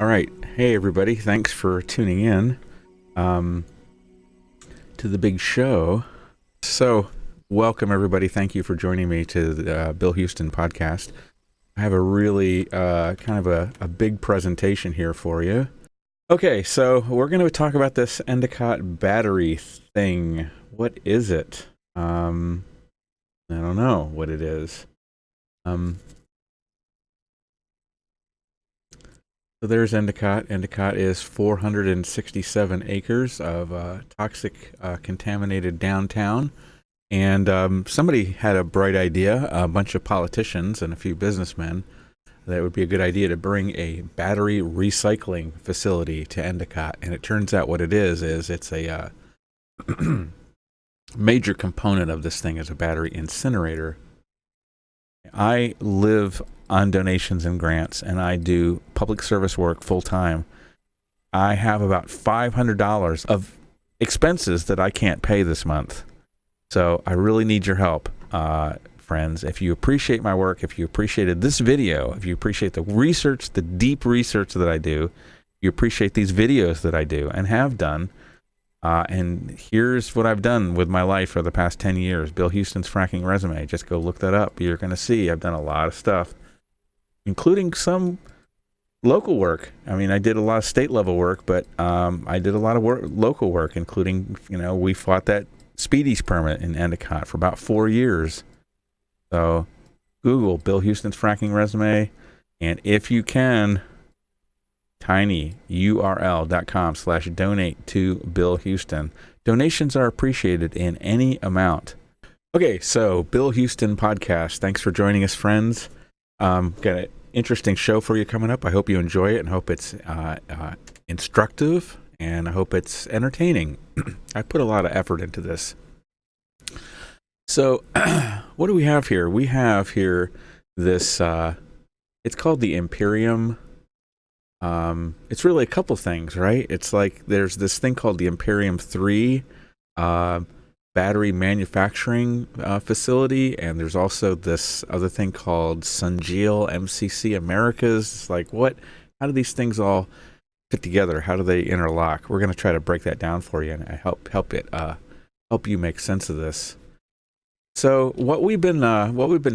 All right. Hey, everybody. Thanks for tuning in um, to the big show. So, welcome, everybody. Thank you for joining me to the Bill Huston podcast. I have a really kind of a big presentation here for you. Okay, so we're going to talk about this Endicott battery thing. What is it? I don't know what it is. So there's Endicott. Endicott is 467 acres of toxic, contaminated downtown. And somebody had a bright idea, a bunch of politicians and a few businessmen, that it would be a good idea to bring a battery recycling facility to Endicott. And it turns out what it is it's a major component of this thing is a battery incinerator. I live on donations and grants, and I do public service work full time. I have about $500 of expenses that I can't pay this month. So I really need your help, friends. If you appreciate my work, if you appreciated this video, if you appreciate the research, the deep research that I do, you appreciate these videos that I do and have done, and here's what I've done with my life for the past 10 years. Bill Huston's fracking resume. Just go look that up. You're going to see I've done a lot of stuff, including some local work. I mean, I did a lot of state level work, but I did a lot of local work, including, we fought that Speedies permit in Endicott for about 4 years. So Google Bill Huston's fracking resume, and if you can, tinyurl.com/donate to Bill Huston. Donations are appreciated in any amount. Okay, so Bill Huston podcast. Thanks for joining us, friends. Got an interesting show for you coming up. I hope you enjoy it and hope it's instructive, and I hope it's entertaining. I put a lot of effort into this. So what do we have here? We have here this, it's called the Imperium. It's really a couple things, right? It's like there's this thing called the Imperium 3 battery manufacturing facility, and there's also this other thing called Sunjeel MCC Americas. It's like, how do these things all fit together? How do they interlock? We're going to try to break that down for you and help you make sense of this. So what we've been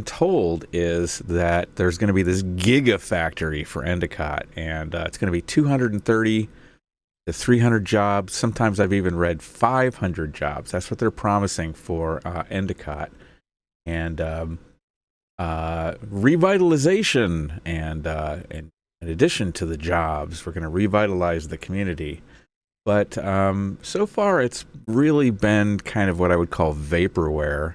told is that there's going to be this gigafactory for Endicott, and it's going to be 230 to 300 jobs. Sometimes I've even read 500 jobs. That's what they're promising for Endicott, and revitalization, and in addition to the jobs, we're going to revitalize the community. But so far, it's really been kind of what I would call vaporware.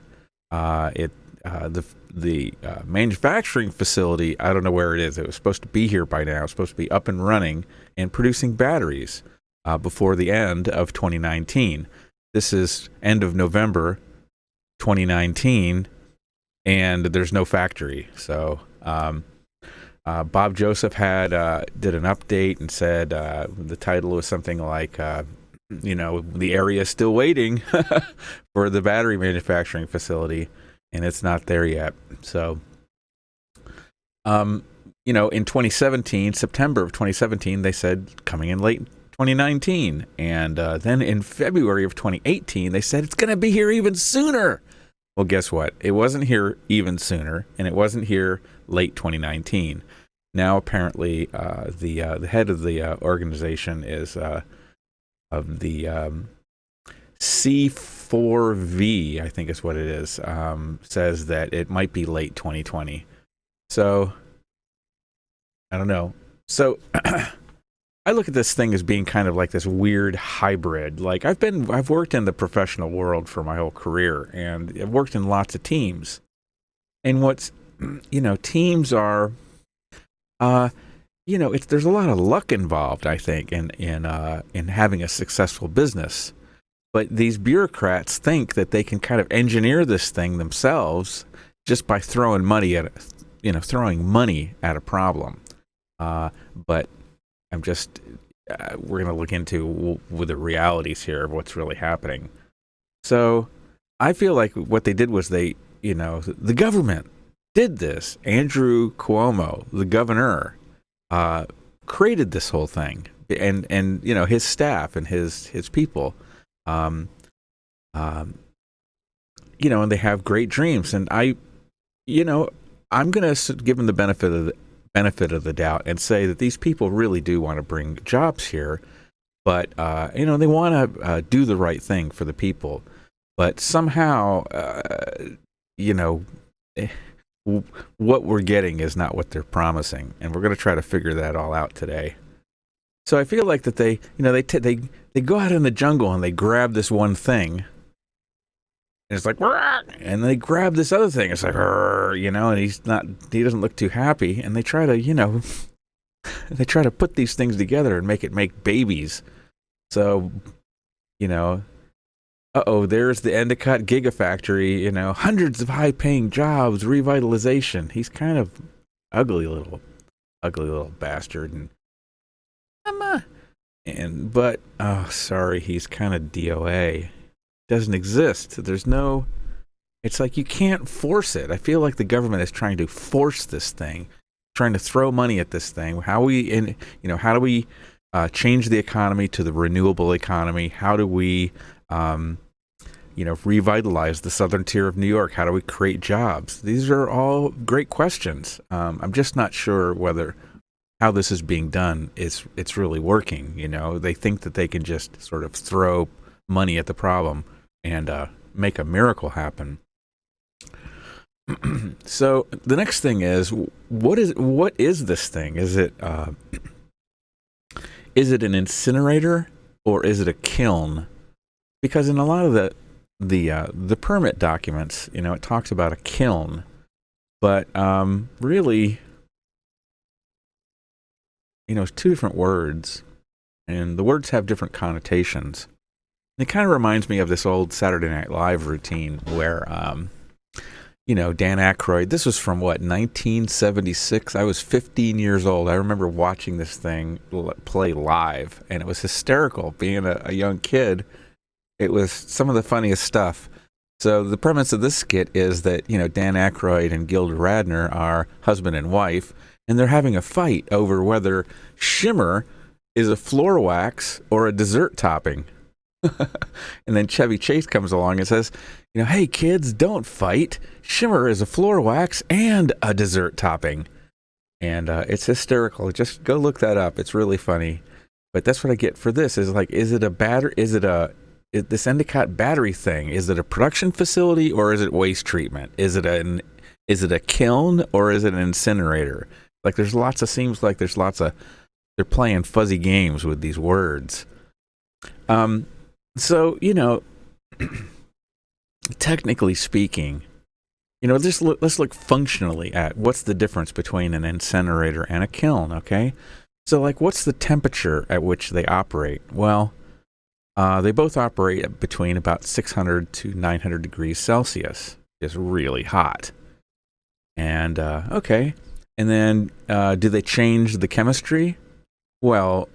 The manufacturing facility, I don't know where it is. It was supposed to be here by now. It's supposed to be up and running and producing batteries before the end of 2019. This is end of November 2019, and there's no factory. So Bob Joseph did an update and said the title was something like the area is still waiting for the battery manufacturing facility, and it's not there yet. So, in 2017, September of 2017, they said coming in late 2019. And then in February of 2018, they said it's going to be here even sooner. Well, guess what? It wasn't here even sooner, and it wasn't here late 2019. Now, apparently, the head of the organization is of the C4V, I think is what it is, says that it might be late 2020. So, I don't know. So, I look at this thing as being kind of like this weird hybrid. Like, I've worked in the professional world for my whole career, and I've worked in lots of teams. And teams are, there's a lot of luck involved, I think, in having a successful business. But these bureaucrats think that they can kind of engineer this thing themselves just by throwing money at a problem. But we're going to look into with the realities here of what's really happening. So I feel like what they did was the government did this. Andrew Cuomo, the governor, created this whole thing, and his staff and his people, um, um, and they have great dreams. And I'm going to give them the benefit of the doubt and say that these people really do want to bring jobs here, but they want to do the right thing for the people. But somehow, eh, what we're getting is not what they're promising, and we're going to try to figure that all out today. So I feel like that they go out in the jungle and they grab this one thing, and it's like, and they grab this other thing. It's like, and he doesn't look too happy, and they try to, they try to put these things together and make babies. So, there's the Endicott Gigafactory, hundreds of high-paying jobs, revitalization. He's kind of ugly little bastard, but sorry, he's kind of DOA. Doesn't exist. It's like you can't force it. I feel like the government is trying to force this thing, trying to throw money at this thing. How do we change the economy to the renewable economy? How do we revitalize the southern tier of New York? How do we create jobs? These are all great questions. I'm just not sure whether how this is being done it's really working. They think that they can just sort of throw money at the problem and make a miracle happen. So the next thing is, what is this thing? Is it an incinerator or is it a kiln? Because in a lot of the permit documents, it talks about a kiln, but really, it's two different words, and the words have different connotations. It kind of reminds me of this old Saturday Night Live routine where, Dan Aykroyd, this was from 1976? I was 15 years old. I remember watching this thing play live, and it was hysterical being a young kid. It was some of the funniest stuff. So the premise of this skit is that, Dan Aykroyd and Gilda Radner are husband and wife, and they're having a fight over whether shimmer is a floor wax or a dessert topping. And then Chevy Chase comes along and says, hey kids, don't fight. Shimmer is a floor wax and a dessert topping. And it's hysterical. Just go look that up. It's really funny. But that's what I get for this. Is it a battery? Is this Endicott battery thing? Is it a production facility or is it waste treatment? Is it a kiln or is it an incinerator? Seems like they're playing fuzzy games with these words. So, technically speaking, let's look functionally at what's the difference between an incinerator and a kiln, okay? So, what's the temperature at which they operate? Well, they both operate between about 600 to 900 degrees Celsius. It's really hot. And, okay. And then, do they change the chemistry? Well,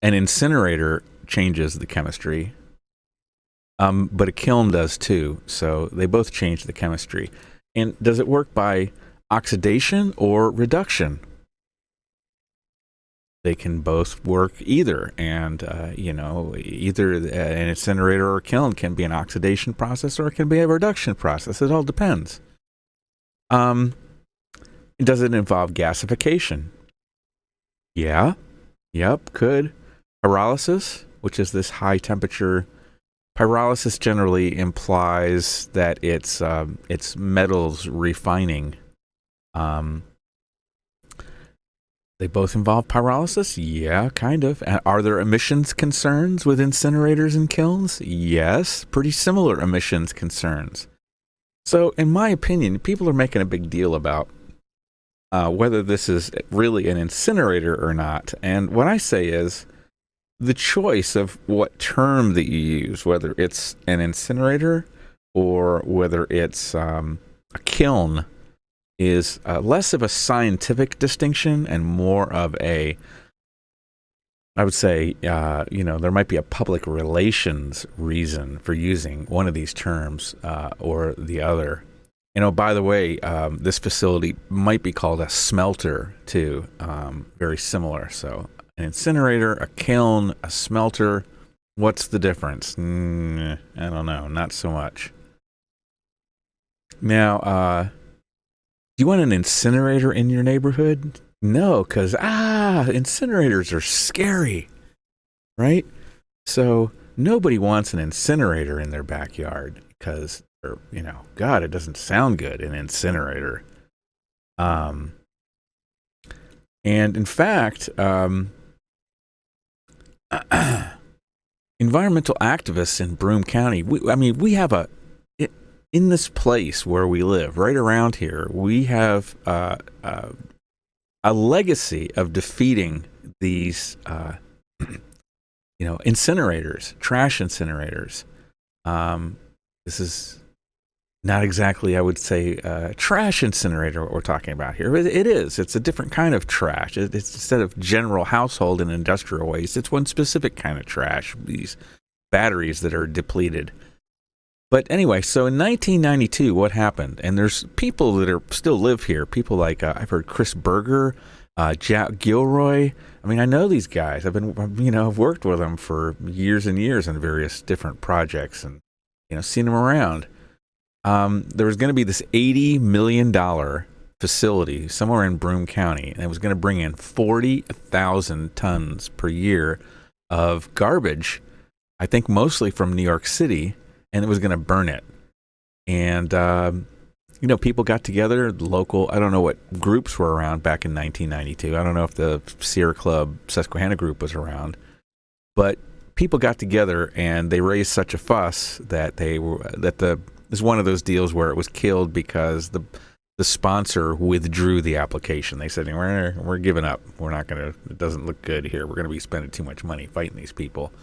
an incinerator changes the chemistry, but a kiln does too. So they both change the chemistry. And does it work by oxidation or reduction? They can both work either. And, either an incinerator or a kiln can be an oxidation process or it can be a reduction process. It all depends. Does it involve gasification? Yeah. Yep, could. Pyrolysis, which is this high temperature. Pyrolysis generally implies that it's metals refining. They both involve pyrolysis? Yeah, kind of. Are there emissions concerns with incinerators and kilns? Yes, pretty similar emissions concerns. So, in my opinion, people are making a big deal about whether this is really an incinerator or not. And what I say is, the choice of what term that you use, whether it's an incinerator or whether it's a kiln, is less of a scientific distinction and more of I would say, there might be a public relations reason for using one of these terms or the other. And oh, by the way, this facility might be called a smelter too. Very similar. So an incinerator, a kiln, a smelter. What's the difference? I don't know. Not so much. Now, do you want an incinerator in your neighborhood? No, because, incinerators are scary, right? So nobody wants an incinerator in their backyard because, God, it doesn't sound good, an incinerator. And in fact, environmental activists in Broome County, we have in this place where we live, right around here, we have a legacy of defeating these, incinerators, trash incinerators. This is not exactly, I would say, trash incinerator what we're talking about here. It is. It's a different kind of trash. It's instead of general household and industrial waste, it's one specific kind of trash, these batteries that are depleted. But anyway, so in 1992, what happened? And there's people that still live here. People like, I've heard Chris Berger, Jack Gilroy. I mean, I know these guys. I've worked with them for years and years on various different projects and, seen them around. There was going to be this $80 million facility somewhere in Broome County, and it was going to bring in 40,000 tons per year of garbage, I think mostly from New York City, and it was going to burn it. And, people got together, local, I don't know what groups were around back in 1992. I don't know if the Sierra Club Susquehanna group was around, but people got together and they raised such a fuss that it was one of those deals where it was killed because the sponsor withdrew the application. They said, we're giving up. We're not going to, it doesn't look good here. We're going to be spending too much money fighting these people.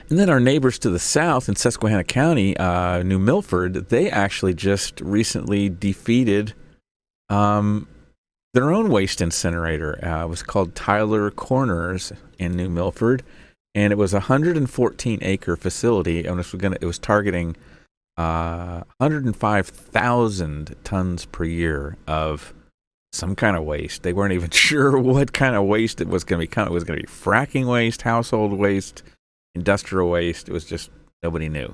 And then our neighbors to the south in Susquehanna County, New Milford, they actually just recently defeated their own waste incinerator. It was called Tyler Corners in New Milford, and it was a 114-acre facility, and it was targeting 105,000 tons per year of some kind of waste. They weren't even sure what kind of waste it was going to become. It was going to be fracking waste, household waste, industrial waste. It was just, nobody knew.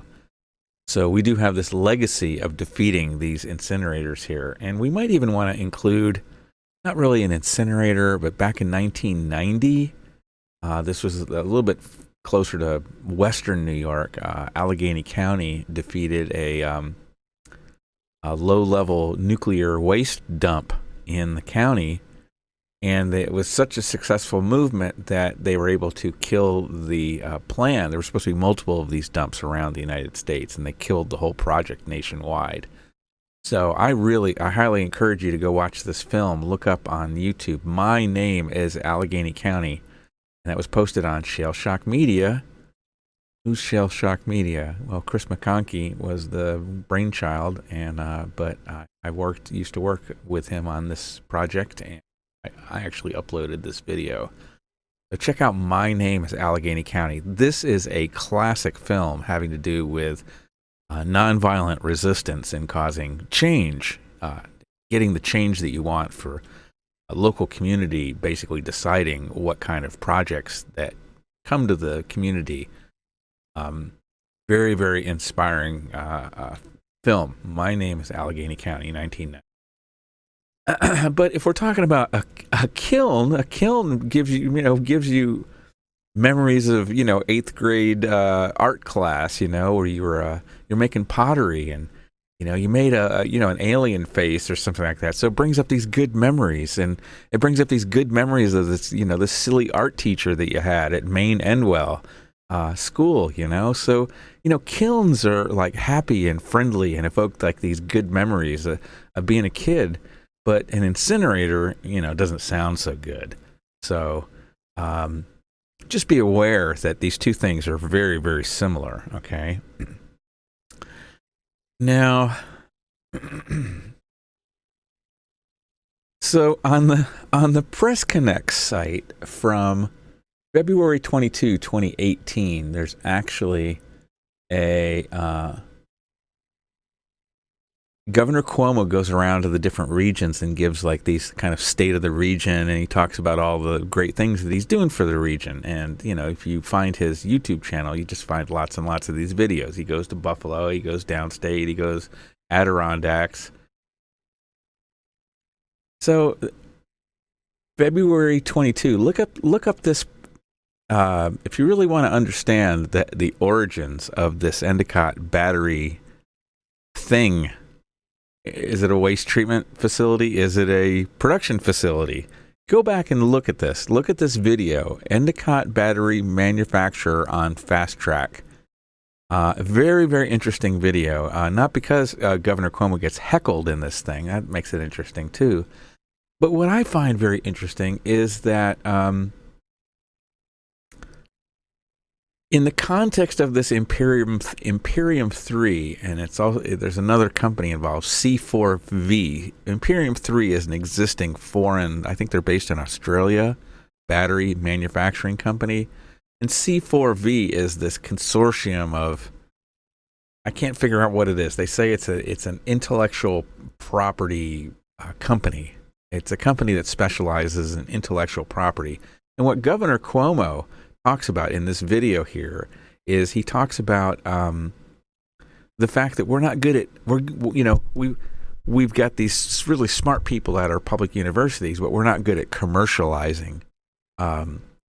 So we do have this legacy of defeating these incinerators here. And we might even want to include, not really an incinerator, but back in 1990, this was a little bit closer to western New York. Allegheny County defeated a low-level nuclear waste dump in the county. And it was such a successful movement that they were able to kill the plan. There were supposed to be multiple of these dumps around the United States, and they killed the whole project nationwide. So I highly encourage you to go watch this film. Look up on YouTube. My name is Allegheny County, and that was posted on Shell Shock Media. Who's Shell Shock Media? Well, Chris McConkey was the brainchild, but I used to work with him on this project, and I actually uploaded this video. So check out My Name is Allegheny County. This is a classic film having to do with nonviolent resistance and causing change, getting the change that you want for a local community, basically deciding what kind of projects that come to the community. Very, very inspiring film. My Name is Allegheny County, 1990. But if we're talking about a kiln gives you memories of eighth grade art class, where you're making pottery and you made an alien face or something like that. So it brings up these good memories, and it brings up these good memories of this this silly art teacher that you had at Maine Endwell school. So kilns are like happy and friendly and evoke like these good memories of being a kid. But an incinerator, doesn't sound so good. So just be aware that these two things are very, very similar, okay? Now, so on the Press Connect site from February 22, 2018, there's actually a Governor Cuomo goes around to the different regions and gives like these kind of state of the region, and he talks about all the great things that he's doing for the region. And, you know, if you find his YouTube channel, you just find lots and lots of these videos. He goes to Buffalo, he goes downstate, he goes Adirondacks. So February 22, look up this, if you really want to understand the origins of this Endicott battery thing. Is it a waste treatment facility? Is it a production facility? Go back and look at this. Look at this video. Endicott battery manufacturer on fast track. Very, very interesting video. Not because Governor Cuomo gets heckled in this thing. That makes it interesting too. But what I find very interesting is that in the context of this Imperium 3, and it's also, there's another company involved, C4V. Imperium 3 is an existing foreign, I think they're based in Australia, battery manufacturing company. And C4V is this consortium of, I can't figure out what it is. They say it's an intellectual property company. It's a company that specializes in intellectual property. And what Governor Cuomo talks about in this video here is he talks about the fact that we're not good at, we've got these really smart people at our public universities, but we're not good at commercializing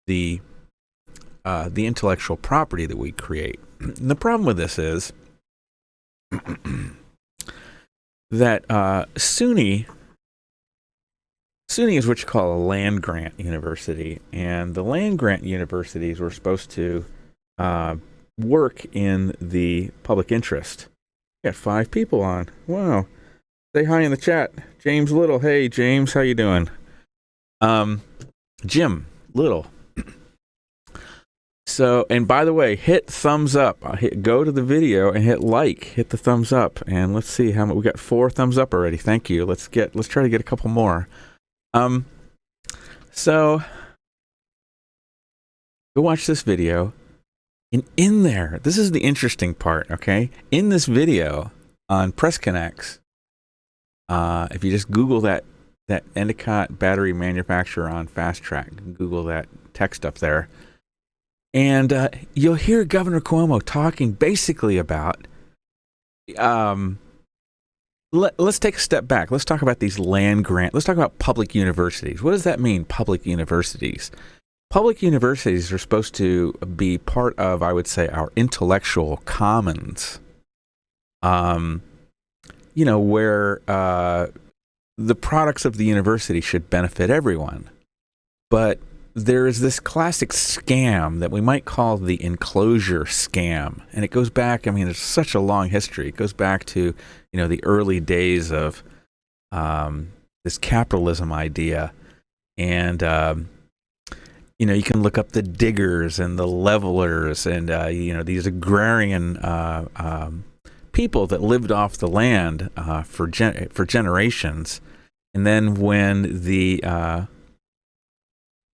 the intellectual property that we create. And the problem with this is that SUNY is what you call a land-grant university, and the land-grant universities were supposed to work in the public interest. We got 5 people on. Wow. Say hi in the chat. James Little. Hey, James. How you doing? Jim Little. So, and by the way, hit thumbs up. Go to the video and hit like. Hit the thumbs up, and let's see how much. We got 4 thumbs up already. Thank you. Let's try to get a couple more. So go watch this video, and in there, this is the interesting part, okay? In this video on Press Connects, if you just Google that Endicott battery manufacturer on fast track, Google that text up there, and you'll hear Governor Cuomo talking basically about, let's take a step back. Let's talk about these land grants. Let's talk about public universities. What does that mean, public universities? Public universities are supposed to be part of, I would say, our intellectual commons, where the products of the university should benefit everyone. But there is this classic scam that we might call the enclosure scam. And it goes back, it's such a long history. It goes back to, the early days of this capitalism idea. And, you can look up the diggers and the levelers and, these agrarian people that lived off the land for generations. And then when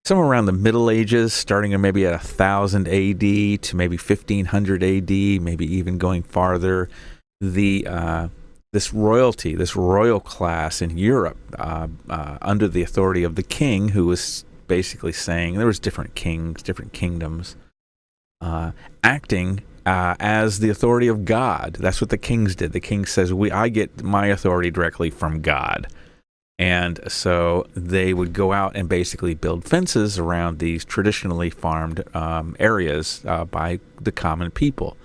somewhere around the Middle Ages, starting maybe at 1000 AD to maybe 1500 AD, maybe even going farther, this royal class in Europe, under the authority of the king, who was basically saying there was different kings, different kingdoms, acting as the authority of God. That's what the kings did. The king says, I get my authority directly from God. And so they would go out and basically build fences around these traditionally farmed areas by the common people.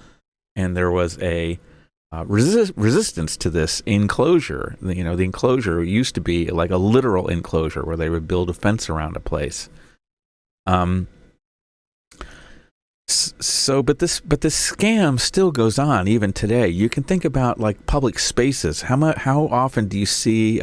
And there was a resistance to this enclosure. The enclosure used to be like a literal enclosure where they would build a fence around a place. But this scam still goes on even today. You can think about like public spaces. How often do you see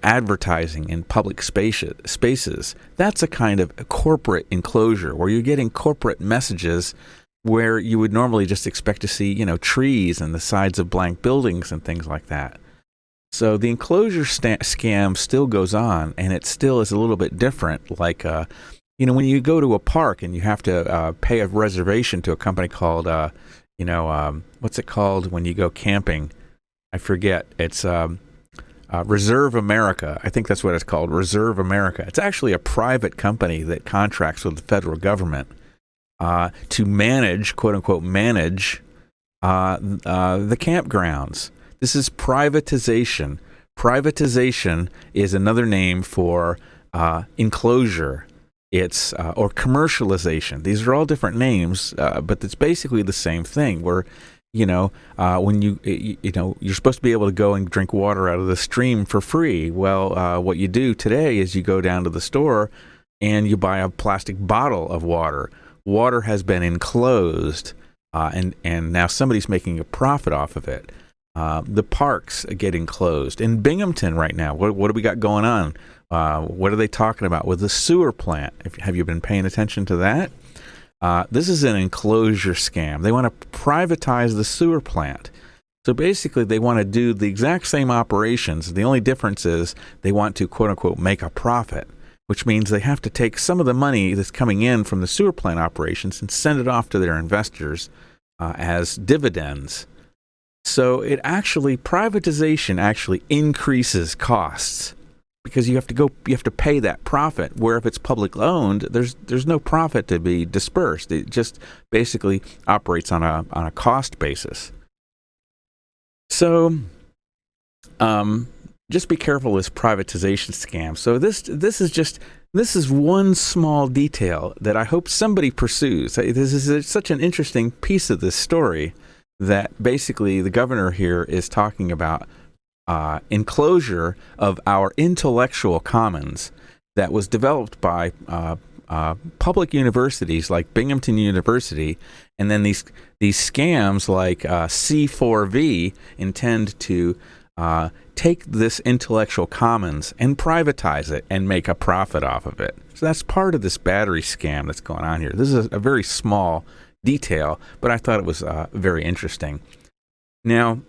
advertising in public spaces? That's a kind of a corporate enclosure where you're getting corporate messages where you would normally just expect to see, trees and the sides of blank buildings and things like that. So the enclosure scam still goes on, and it still is a little bit different. Like, when you go to a park and you have to pay a reservation to a company called, what's it called when you go camping? I forget. It's Reserve America. I think that's what it's called, Reserve America. It's actually a private company that contracts with the federal government to manage, quote unquote, manage the campgrounds. This is privatization. Privatization is another name for enclosure. It's or commercialization. These are all different names, but it's basically the same thing. Where when you're supposed to be able to go and drink water out of the stream for free. Well, what you do today is you go down to the store and you buy a plastic bottle of water. Water has been enclosed, and now somebody's making a profit off of it. The parks are getting closed. In Binghamton right now, what do we got going on? What are they talking about with the sewer plant? Have you been paying attention to that? This is an enclosure scam. They want to privatize the sewer plant. So basically, they want to do the exact same operations. The only difference is they want to, quote unquote, make a profit, which means they have to take some of the money that's coming in from the sewer plant operations and send it off to their investors as dividends. So privatization actually increases costs because you have to pay that profit. Where if it's public owned, there's no profit to be dispersed. It just basically operates on a cost basis. So, just be careful with privatization scams. So this is one small detail that I hope somebody pursues. This is such an interesting piece of this story that basically the governor here is talking about enclosure of our intellectual commons that was developed by public universities like Binghamton University, and then these scams like C4V intend to take this intellectual commons and privatize it and make a profit off of it. So that's part of this battery scam that's going on here. This is a very small detail, but I thought it was very interesting. Now,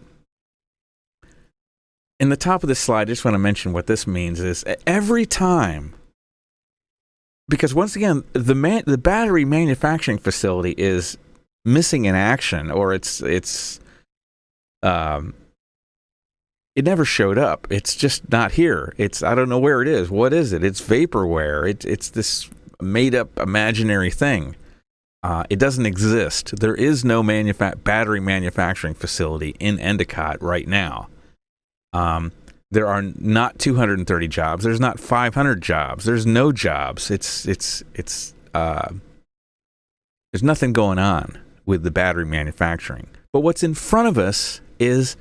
in the top of this slide, I just want to mention what this means is every time, because once again, the battery manufacturing facility is missing in action, or it never showed up. It's just not here. I don't know where it is. What is it? It's vaporware. It's this made up imaginary thing. It doesn't exist. There is no battery manufacturing facility in Endicott right now. There are not 230 jobs. There's not 500 jobs. There's no jobs. There's nothing going on with the battery manufacturing. But what's in front of us is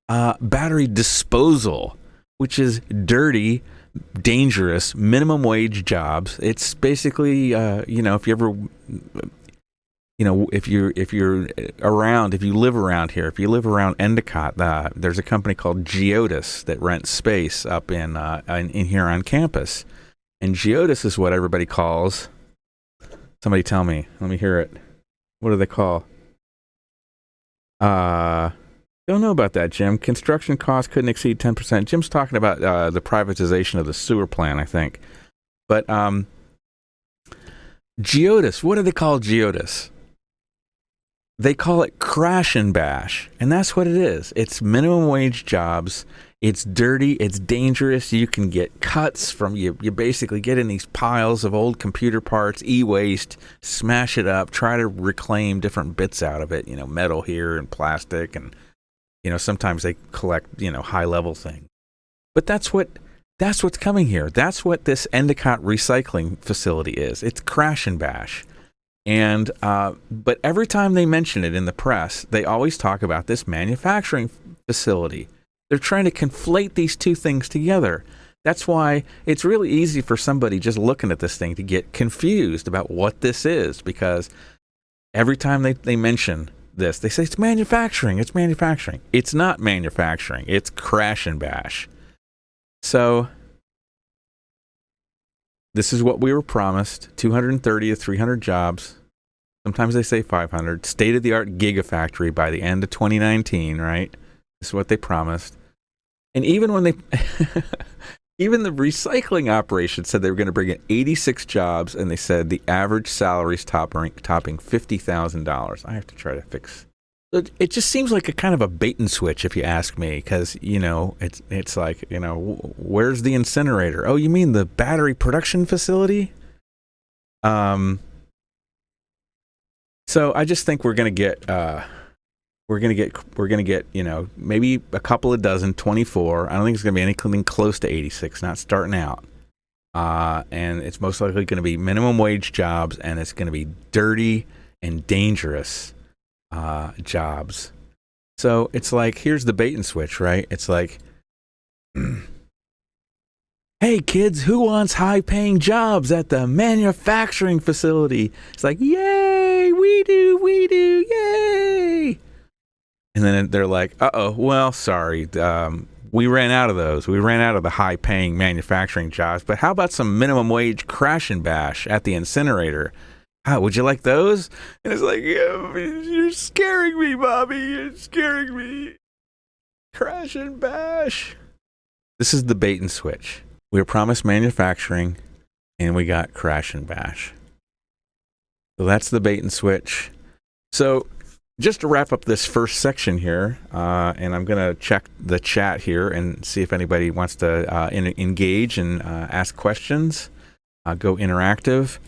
battery disposal, which is dirty, dangerous, minimum wage jobs. It's basically, if you ever, if you live around here, if you live around Endicott, there's a company called Geodis that rents space up in here on campus, and Geodis is what everybody calls. Somebody tell me. Let me hear it. What do they call? Don't know about that, Jim. Construction costs couldn't exceed 10%. Jim's talking about the privatization of the sewer plant, I think. But Geodis, what do they call Geodis? They call it crash and bash, and that's what it is. It's minimum wage jobs. It's dirty. It's dangerous. You can get cuts from you. You basically get in these piles of old computer parts, e-waste, smash it up, try to reclaim different bits out of it. Metal here and plastic, and sometimes they collect high-level things. But that's what's coming here. That's what this Endicott recycling facility is. It's crash and bash. And but every time they mention it in the press, they always talk about this manufacturing facility. They're trying to conflate these two things together. That's why it's really easy for somebody just looking at this thing to get confused about what this is, because every time they mention this, they say it's manufacturing. It's manufacturing. It's not manufacturing. It's crash and bash. So this is what we were promised, 230 to 300 jobs. Sometimes they say 500. State-of-the-art gigafactory by the end of 2019, right? This is what they promised. And even when even the recycling operation said they were going to bring in 86 jobs, and they said the average salary is topping $50,000. I have to try to fix It just seems like a kind of a bait and switch, if you ask me, because it's like, where's the incinerator? Oh, you mean the battery production facility? So I just think we're gonna get maybe a couple of dozen, 24. I don't think it's gonna be anything close to 86. Not starting out. And it's most likely going to be minimum wage jobs, and it's going to be dirty and dangerous jobs. So it's like, here's the bait and switch, right? It's like, hey kids, who wants high-paying jobs at the manufacturing facility? It's like, yay, we do, yay! And then they're like, well, sorry, we ran out of those. We ran out of the high-paying manufacturing jobs. But how about some minimum wage crash and bash at the incinerator? Would you like those? And it's like, yeah, you're scaring me, Bobby. You're scaring me. Crash and bash. This is the bait and switch. We were promised manufacturing, and we got crash and bash. So that's the bait and switch. So just to wrap up this first section here, and I'm going to check the chat here and see if anybody wants to engage and ask questions, go interactive.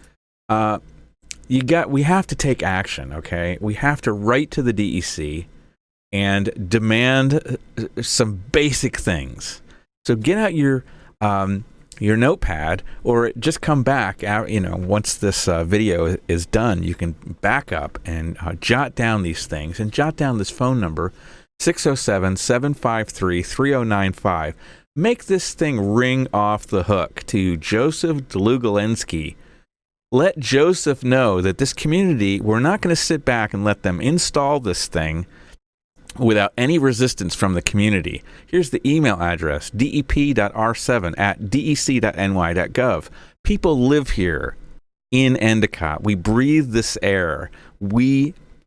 We have to take action, okay? We have to write to the DEC and demand some basic things. So get out your notepad, or just come back out. Once this video is done, you can back up and jot down these things, and jot down this phone number, 607-753-3095. Make this thing ring off the hook to Joseph Dlugolenski. Let Joseph know that this community, we're not going to sit back and let them install this thing without any resistance from the community. Here's the email address, dep.r7@dec.ny.gov. People live here in Endicott. We breathe this air.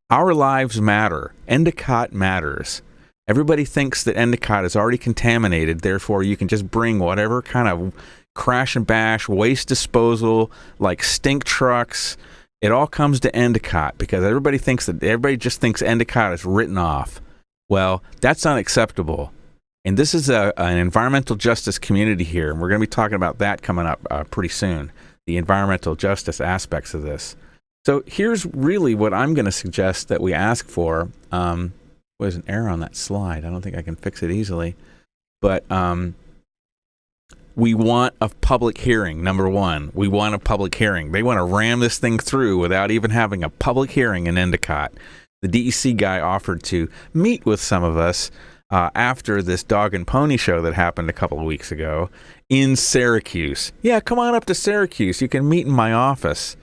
Our lives matter. Endicott matters. Everybody thinks that Endicott is already contaminated, therefore you can just bring whatever kind of crash and bash, waste disposal, like stink trucks. It all comes to Endicott because everybody just thinks Endicott is written off. Well, that's unacceptable. And this is an environmental justice community here, and we're going to be talking about that coming up pretty soon, the environmental justice aspects of this. So here's really what I'm going to suggest that we ask for. There's an error on that slide. I don't think I can fix it easily. But we want a public hearing, number one. We want a public hearing. They want to ram this thing through without even having a public hearing in Endicott. The DEC guy offered to meet with some of us after this dog and pony show that happened a couple of weeks ago in Syracuse. Yeah, come on up to Syracuse. You can meet in my office.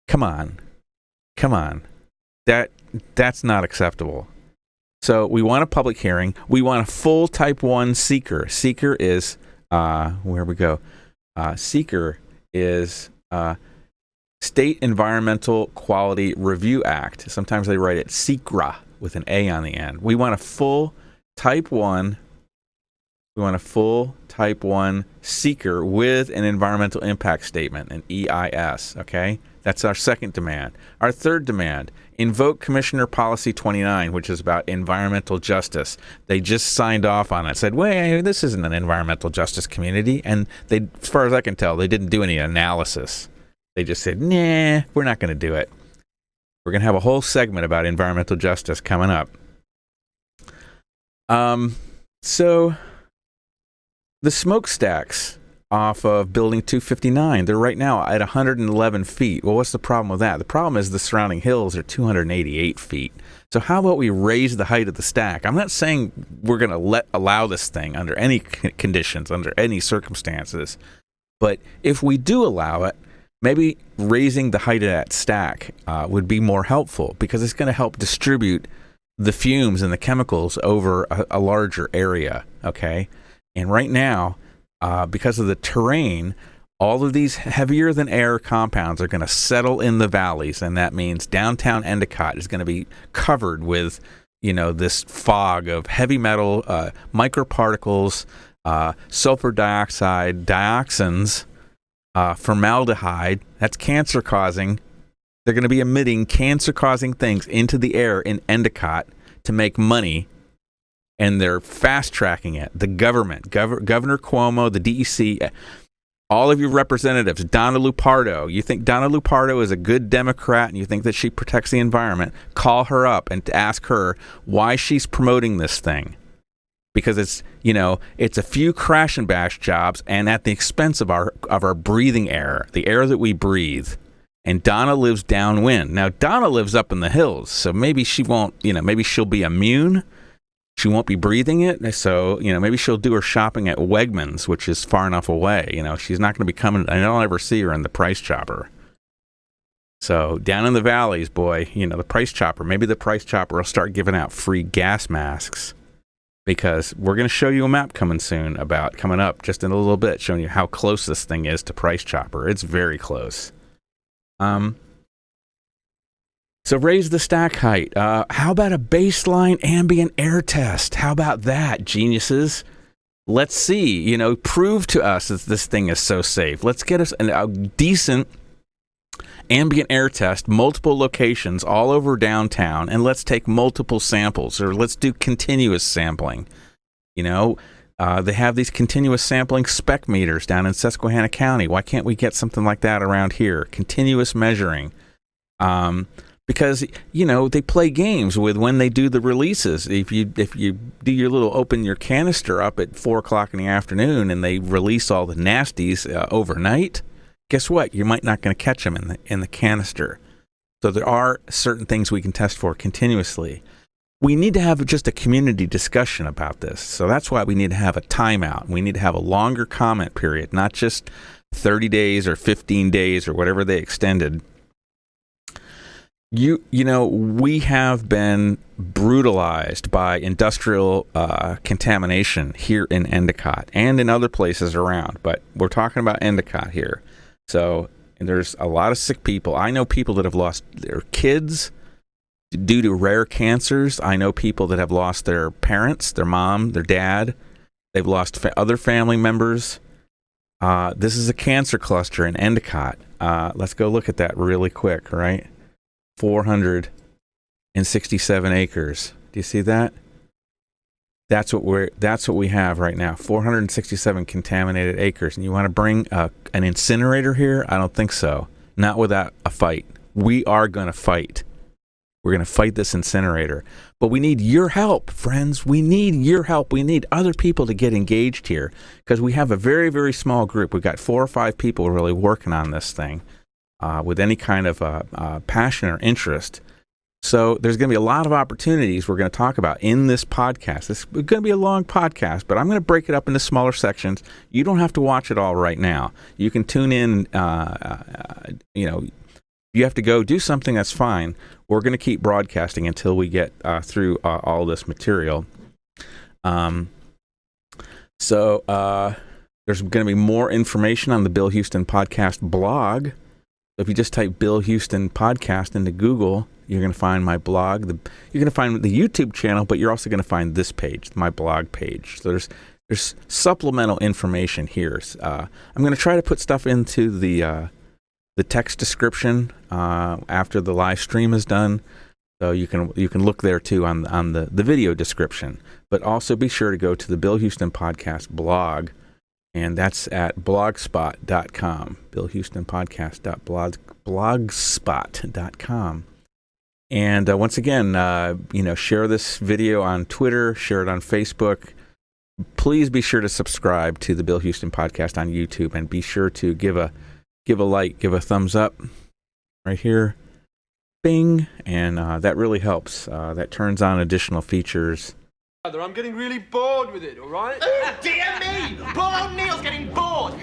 Come on. That's not acceptable. So we want a public hearing. We want a full Type 1 seeker. Seeker is, where we go? Seeker is State Environmental Quality Review Act. Sometimes they write it SECRA with an A on the end. We want a full Type 1. We want a full Type 1 seeker with an environmental impact statement, an EIS, okay? That's our second demand. Our third demand, invoke Commissioner Policy 29, which is about environmental justice. They just signed off on it, said, wait, this isn't an environmental justice community. And they, as far as I can tell, they didn't do any analysis. They just said, nah, we're not going to do it. We're going to have a whole segment about environmental justice coming up. So the smokestacks off of Building 259, they're right now at 111 feet. Well, what's the problem with that? The problem is the surrounding hills are 288 feet. So how about we raise the height of the stack? I'm not saying we're going to allow this thing under any conditions, under any circumstances. But if we do allow it, maybe raising the height of that stack would be more helpful, because it's going to help distribute the fumes and the chemicals over a larger area, okay? And right now, because of the terrain, all of these heavier than air compounds are going to settle in the valleys, and that means downtown Endicott is going to be covered with, this fog of heavy metal, microparticles, sulfur dioxide, dioxins, formaldehyde. That's cancer causing. They're going to be emitting cancer-causing things into the air in Endicott to make money, and they're fast-tracking it. The government, Governor Cuomo, the DEC, all of your representatives, Donna Lupardo, you think Donna Lupardo is a good Democrat and you think that she protects the environment, call her up and ask her why she's promoting this thing. Because it's, it's a few crash and bash jobs and at the expense of our breathing air, the air that we breathe. And Donna lives downwind. Now, Donna lives up in the hills, so maybe she won't, maybe she'll be immune. She won't be breathing it. So, maybe she'll do her shopping at Wegmans, which is far enough away. She's not going to be coming. I don't ever see her in the Price Chopper. So down in the valleys, boy, the Price Chopper, maybe the Price Chopper will start giving out free gas masks, because we're going to show you a map coming up just in a little bit, showing you how close this thing is to Price Chopper. It's very close. So raise the stack height. How about a baseline ambient air test? How about that, geniuses? Let's see, prove to us that this thing is so safe. Let's get us a decent ambient air test, multiple locations all over downtown, and let's take multiple samples, or let's do continuous sampling. They have these continuous sampling spec meters down in Susquehanna County. Why can't we get something like that around here? Continuous measuring. Because, they play games with when they do the releases. If you do open your canister up at 4 o'clock in the afternoon and they release all the nasties overnight, guess what? You might not going to catch them in the canister. So there are certain things we can test for continuously. We need to have just a community discussion about this. So that's why we need to have a timeout. We need to have a longer comment period, not just 30 days or 15 days or whatever they extended. We have been brutalized by industrial contamination here in Endicott and in other places around, but we're talking about Endicott here. So there's a lot of sick people. I know people that have lost their kids due to rare cancers. I know people that have lost their parents, their mom, their dad. They've lost other family members. This is a cancer cluster in Endicott. Let's go look at that really quick, right? 467 acres. Do you see that? That's what we have right now. 467 contaminated acres. And you want to bring an incinerator here? I don't think so. Not without a fight. We are going to fight. We're going to fight this incinerator. But we need your help, friends. We need your help. We need other people to get engaged here, because we have a very, very small group. We've got 4 or 5 people really working on this thing with any kind of passion or interest. So there's going to be a lot of opportunities we're going to talk about in this podcast. It's going to be a long podcast, but I'm going to break it up into smaller sections. You don't have to watch it all right now. You can tune in, you have to go do something, that's fine. We're going to keep broadcasting until we get through all this material. So there's going to be more information on the Bill Huston Podcast blog. If you just type Bill Huston Podcast into Google, you're going to find my blog. You're going to find the YouTube channel, but you're also going to find this page, my blog page. So there's supplemental information here. I'm going to try to put stuff into the text description after the live stream is done, so you can look there too on the video description. But also be sure to go to the Bill Huston Podcast blog, and that's at blogspot.com. BillHustonPodcast.blogspot.com. And once again, share this video on Twitter, share it on Facebook. Please be sure to subscribe to the Bill Huston Podcast on YouTube, and be sure to give a like, give a thumbs up right here, bing, and that really helps. That turns on additional features. I'm getting really bored with it, all right? Oh, dear me! Poor old Neil's getting bored!